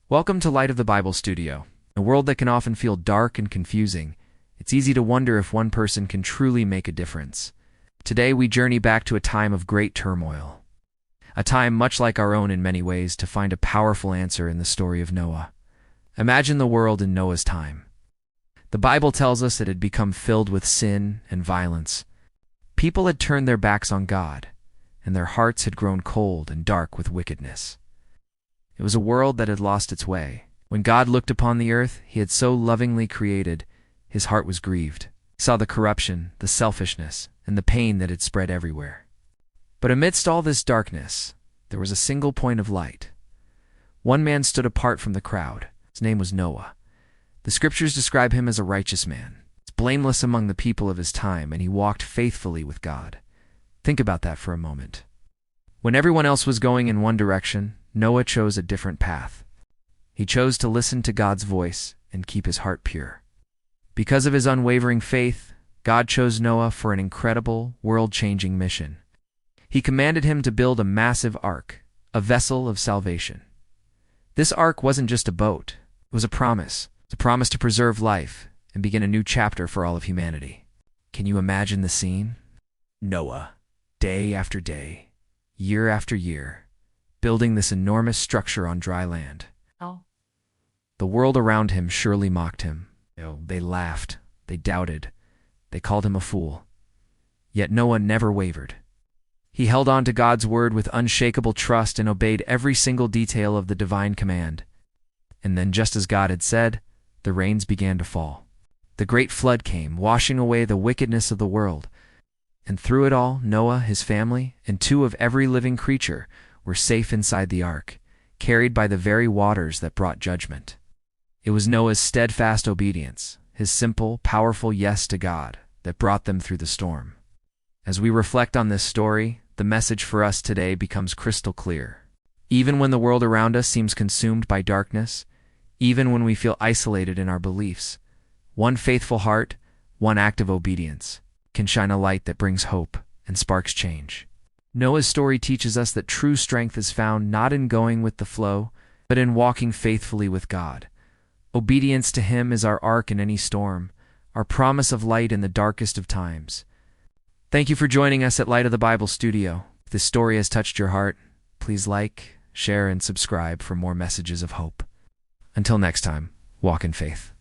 Welcome to Light of the Bible Studio. In a world that can often feel dark and confusing, it's easy to wonder if one person can truly make a difference. Today we journey back to a time of great turmoil. A time much like our own in many ways, to find a powerful answer in the story of Noah. Imagine the world in Noah's time. The Bible tells us it had become filled with sin and violence. People had turned their backs on God, and their hearts had grown cold and dark with wickedness. It was a world that had lost its way. When God looked upon the earth he had so lovingly created, his heart was grieved. He saw the corruption, the selfishness, and the pain that had spread everywhere. But amidst all this darkness, there was a single point of light. One man stood apart from the crowd. His name was Noah. The scriptures describe him as a righteous man. He's blameless among the people of his time, and he walked faithfully with God. Think about that for a moment. When everyone else was going in one direction, Noah chose a different path. He chose to listen to God's voice and keep his heart pure. Because of his unwavering faith, God chose Noah for an incredible, world-changing mission. He commanded him to build a massive ark, a vessel of salvation. This ark wasn't just a boat. It was a promise to preserve life and begin a new chapter for all of humanity. Can you imagine the scene? Noah, day after day, year after year, building this enormous structure on dry land. The world around him surely mocked him. They laughed, they doubted, they called him a fool. Yet Noah never wavered. He held on to God's word with unshakable trust and obeyed every single detail of the divine command. And then, just as God had said, the rains began to fall. The great flood came, washing away the wickedness of the world. And through it all, Noah, his family, and two of every living creature were safe inside the ark, carried by the very waters that brought judgment. It was Noah's steadfast obedience, his simple, powerful yes to God, that brought them through the storm. As we reflect on this story, the message for us today becomes crystal clear. Even when the world around us seems consumed by darkness, even when we feel isolated in our beliefs, one faithful heart, one act of obedience, can shine a light that brings hope and sparks change. Noah's story teaches us that true strength is found not in going with the flow, but in walking faithfully with God. Obedience to Him is our ark in any storm, our promise of light in the darkest of times. Thank you for joining us at Light of the Bible Studio. If this story has touched your heart, please like, share, and subscribe for more messages of hope. Until next time, walk in faith.